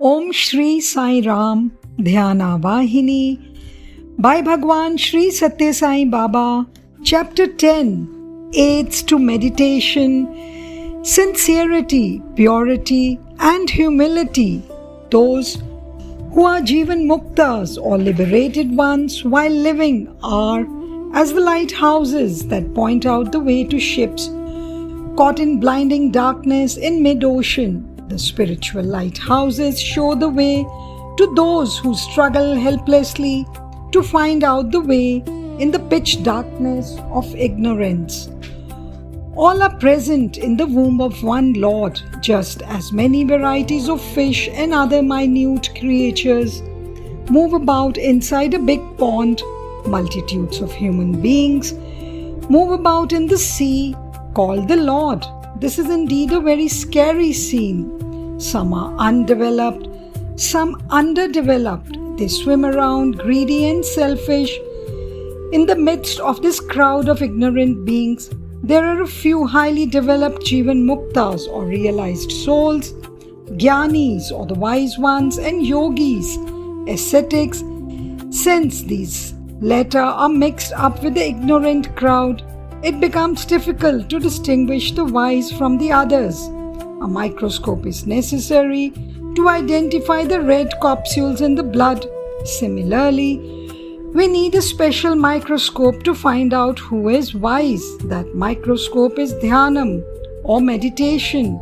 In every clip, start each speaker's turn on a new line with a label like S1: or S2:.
S1: Om Shri Sai Ram Dhyana Vahini by Bhagwan Shri Satya Sai Baba. Chapter 10 Aids to Meditation. Sincerity, purity and humility. Those who are Jivan Muktas or liberated ones while living are as the lighthouses that point out the way to ships caught in blinding darkness in mid-ocean. The spiritual lighthouses show the way to those who struggle helplessly to find out the way in the pitch darkness of ignorance. All are present in the womb of one Lord, just as many varieties of fish and other minute creatures move about inside a big pond. Multitudes of human beings move about in the sea called the Lord. This is indeed a very scary scene. Some are undeveloped, some underdeveloped. They swim around greedy and selfish. In the midst of this crowd of ignorant beings, there are a few highly developed Jivan Muktas or realized souls, Jnanis or the wise ones, and Yogis, ascetics. Since these latter are mixed up with the ignorant crowd, it becomes difficult to distinguish the wise from the others. A microscope is necessary to identify the red capsules in the blood. Similarly, we need a special microscope to find out who is wise. That microscope is dhyanam or meditation.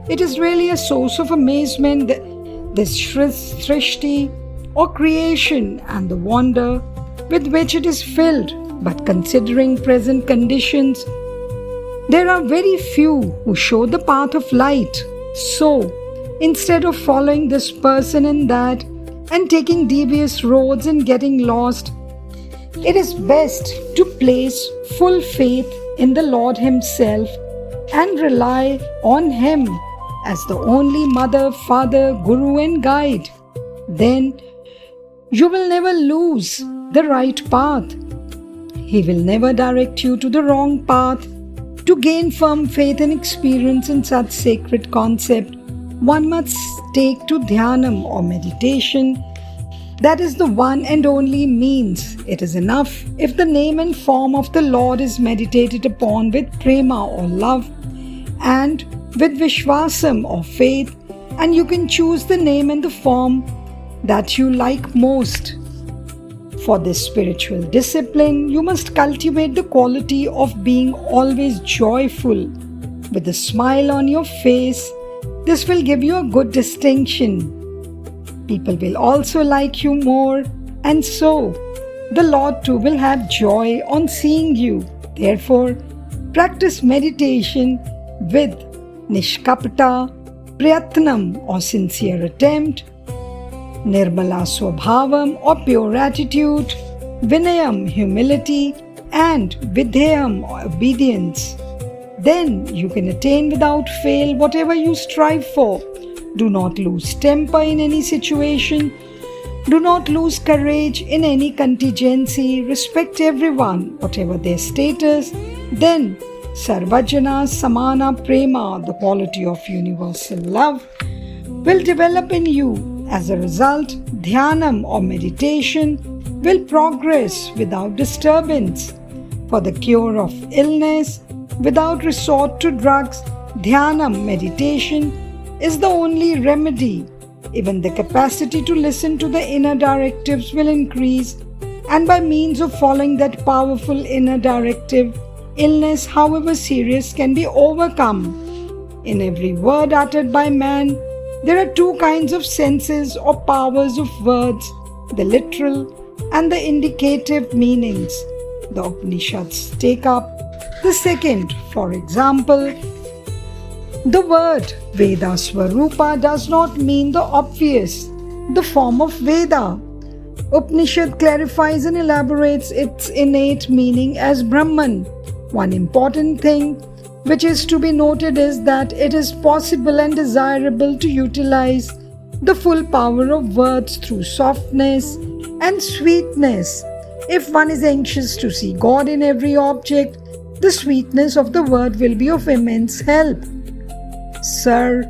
S1: It is really a source of amazement, this srishti or creation, and the wonder with which it is filled. But considering present conditions, there are very few who show the path of light. So, instead of following this person and that and taking devious roads and getting lost, it is best to place full faith in the Lord Himself and rely on Him as the only mother, father, guru and guide. Then you will never lose the right path. He will never direct you to the wrong path. To gain firm faith and experience in such sacred concept, one must take to dhyanam or meditation. That is the one and only means. It is enough if the name and form of the Lord is meditated upon with prema or love and with vishwasam or faith, and you can choose the name and the form that you like most. For this spiritual discipline, you must cultivate the quality of being always joyful, with a smile on your face. This will give you a good distinction. People will also like you more, and so the Lord too will have joy on seeing you. Therefore, practice meditation with nishkapata, prayatnam or sincere attempt, Nirmala Swabhavam or pure attitude, Vinayam humility, and Vidhyam obedience. Then you can attain without fail whatever you strive for. Do not lose temper in any situation. Do not lose courage in any contingency. Respect everyone, whatever their status. Then Sarvajana Samana Prema, the quality of universal love, will develop in you. As a result, dhyanam or meditation will progress without disturbance. For the cure of illness, without resort to drugs, dhyanam meditation is the only remedy. Even the capacity to listen to the inner directives will increase, and by means of following that powerful inner directive, illness, however serious, can be overcome. In every word uttered by man, there are two kinds of senses or powers of words, the literal and the indicative meanings. The Upanishads take up the second. For example, the word Veda Swarupa does not mean the obvious, the form of Veda. Upanishad clarifies and elaborates its innate meaning as Brahman. One important thing which is to be noted is that it is possible and desirable to utilize the full power of words through softness and sweetness. If one is anxious to see God in every object, the sweetness of the word will be of immense help. Sir,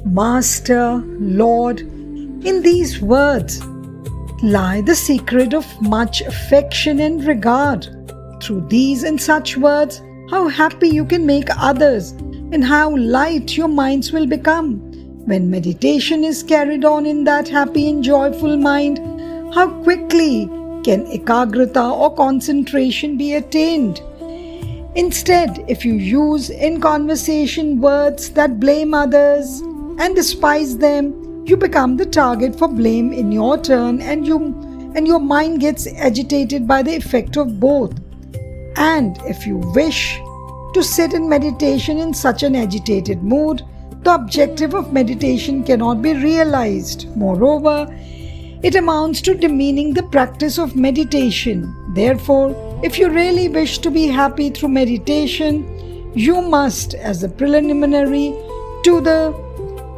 S1: Master, Lord. In these words lie the secret of much affection and regard. Through these and such words, how happy you can make others and how light your minds will become. When meditation is carried on in that happy and joyful mind, how quickly can ekagrata or concentration be attained? Instead, if you use in conversation words that blame others and despise them, you become the target for blame in your turn, and your mind gets agitated by the effect of both. And if you wish to sit in meditation in such an agitated mood, the objective of meditation cannot be realized. Moreover, it amounts to demeaning the practice of meditation. Therefore, if you really wish to be happy through meditation, you must, as a preliminary to the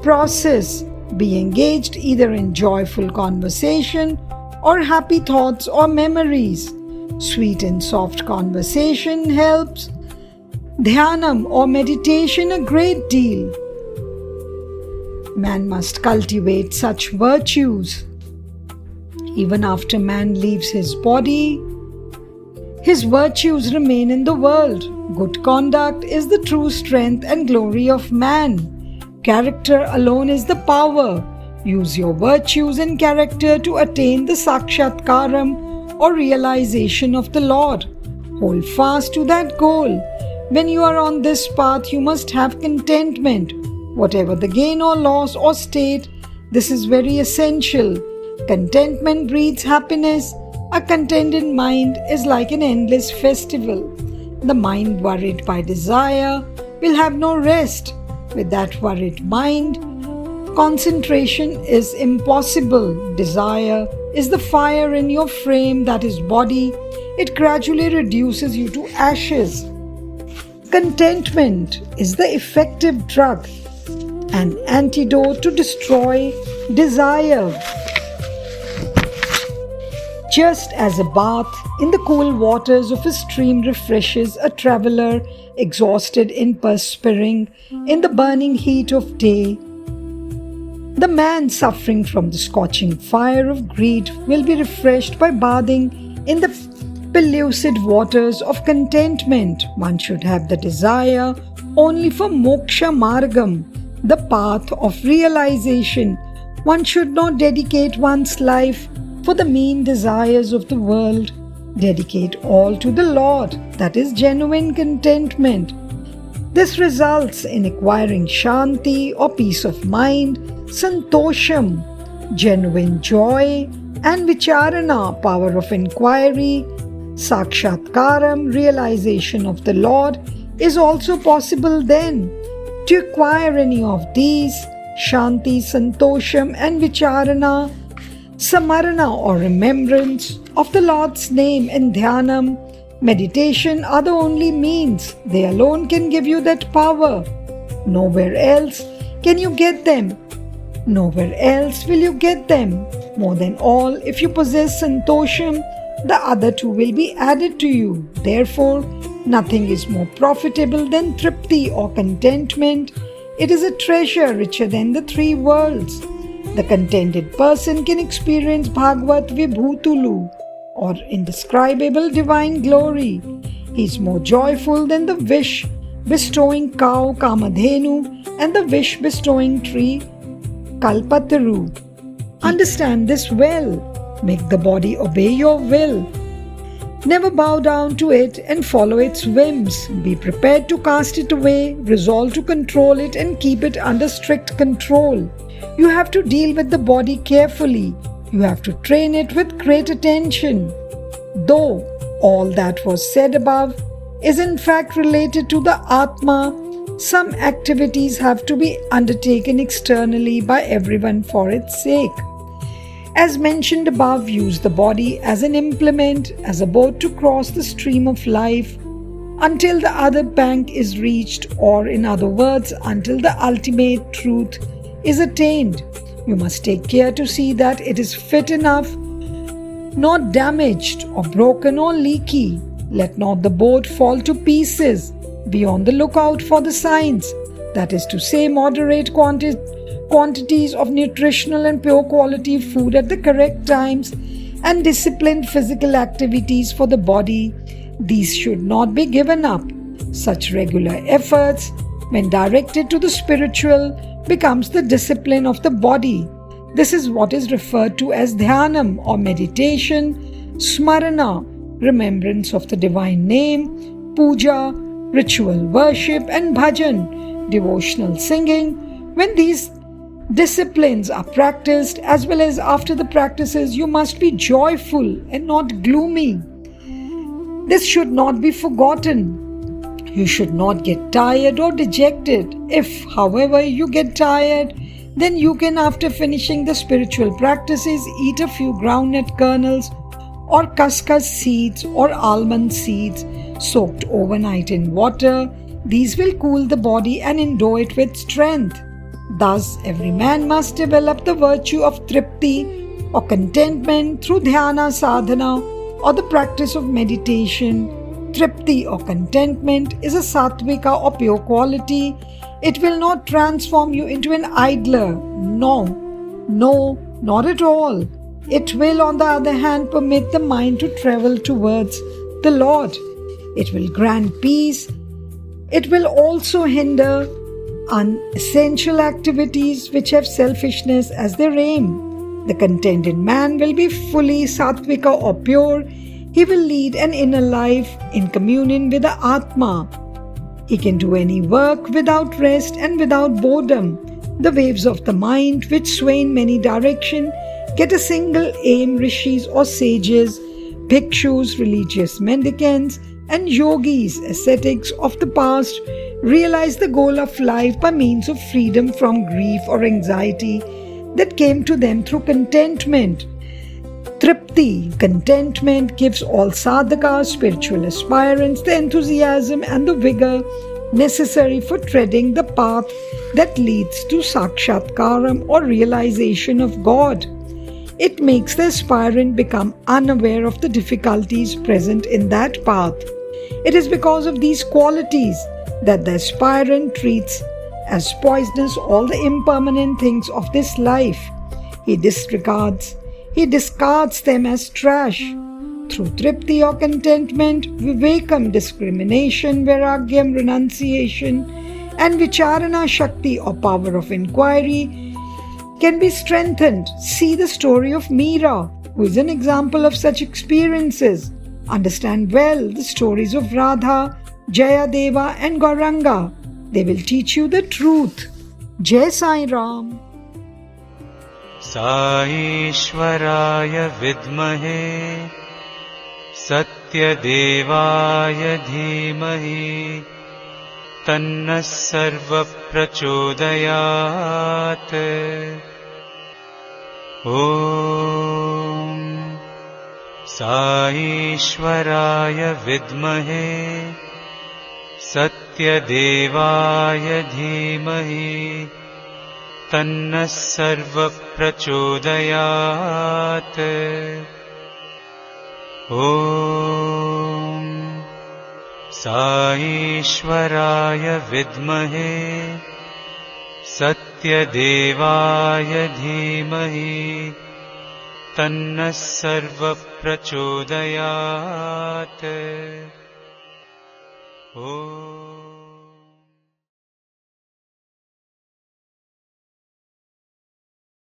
S1: process, be engaged either in joyful conversation or happy thoughts or memories. Sweet and soft conversation helps dhyanam or meditation a great deal. Man must cultivate such virtues. Even after man leaves his body, his virtues remain in the world. Good conduct is the true strength and glory of man. Character alone is the power. Use your virtues and character to attain the sakshatkaram or realization of the Lord. Hold fast to that goal. When you are on this path, you must have contentment. Whatever the gain or loss or state, this is very essential. Contentment breeds happiness. A contented mind is like an endless festival. The mind worried by desire will have no rest. With that worried mind, concentration is impossible. Desire is the fire in your frame, that is body. It gradually reduces you to ashes. Contentment is the effective drug, an antidote to destroy desire. Just as a bath in the cool waters of a stream refreshes a traveler exhausted in perspiring in the burning heat of day, the man suffering from the scorching fire of greed will be refreshed by bathing in the pellucid waters of contentment. One should have the desire only for moksha margam, the path of realization. One should not dedicate one's life for the mean desires of the world. Dedicate all to the Lord, that is genuine contentment. This results in acquiring shanti or peace of mind, santosham, genuine joy, and vicharana, power of inquiry. Sakshatkaram, realization of the Lord, is also possible then. To acquire any of these, shanti, santosham, and vicharana, samarana or remembrance of the Lord's name and dhyanam, meditation are the only means. They alone can give you that power. Nowhere else can you get them. Nowhere else will you get them. More than all, if you possess santosham, the other two will be added to you. Therefore, nothing is more profitable than tripti or contentment. It is a treasure richer than the three worlds. The contented person can experience Bhagavad Vibhutulu, or indescribable divine glory. He is more joyful than the wish-bestowing cow Kamadhenu and the wish-bestowing tree Kalpataru. Understand this well. Make the body obey your will. Never bow down to it and follow its whims. Be prepared to cast it away, resolve to control it and keep it under strict control. You have to deal with the body carefully. You have to train it with great attention. Though all that was said above is in fact related to the Atma, some activities have to be undertaken externally by everyone for its sake. As mentioned above, use the body as an implement, as a boat to cross the stream of life until the other bank is reached, or in other words, until the ultimate truth is attained. You must take care to see that it is fit enough, not damaged or broken or leaky. Let not the boat fall to pieces. Be on the lookout for the signs, that is to say, moderate quantities of nutritional and pure quality food at the correct times, and disciplined physical activities for the body, these should not be given up. Such regular efforts, when directed to the spiritual, becomes the discipline of the body. This is what is referred to as dhyanam or meditation, smarana, remembrance of the divine name, puja, ritual worship, and bhajan, devotional singing. When these disciplines are practiced, as well as after the practices, you must be joyful and not gloomy. This should not be forgotten. You should not get tired or dejected. If, however, you get tired, then you can, after finishing the spiritual practices, eat a few groundnut kernels or kaskas seeds or almond seeds soaked overnight in water. These will cool the body and endow it with strength. Thus, every man must develop the virtue of tripti or contentment through dhyana sadhana or the practice of meditation. Tripti or contentment is a sattvika or pure quality. It will not transform you into an idler. No, not at all. It will, on the other hand, permit the mind to travel towards the Lord. It will grant peace. It will also hinder unessential activities which have selfishness as their aim. The contented man will be fully sattvika or pure. He will lead an inner life in communion with the Atma. He can do any work without rest and without boredom. The waves of the mind, which sway in many directions, get a single aim. Rishis or sages, bhikshus, religious mendicants, and yogis, ascetics of the past, realize the goal of life by means of freedom from grief or anxiety that came to them through contentment. Tripti, contentment, gives all sadhakas, spiritual aspirants, the enthusiasm and the vigor necessary for treading the path that leads to sakshatkaram or realization of God. It makes the aspirant become unaware of the difficulties present in that path. It is because of these qualities that the aspirant treats as poisonous all the impermanent things of this life. He discards them as trash. Through tripti or contentment, vivekam, discrimination, vairagyam, renunciation, and vicharana shakti or power of inquiry can be strengthened. See the story of Meera, who is an example of such experiences. Understand well the stories of Radha, Jayadeva, and Gauranga. They will teach you the truth. Jai Sai Ram.
S2: साईश्वराय विद्महे सत्यदेवाय धीमहि तन्नः सर्वप्रचोदयात्। ॐ साईश्वराय विद्महे सत्यदेवाय धीमहि तन्नः सर्वप्रचोदयात्। ॐ साईश्वराय विद्महे सत्यदेवाय धीमहि तन्नः सर्वप्रचोदयात्। ॐ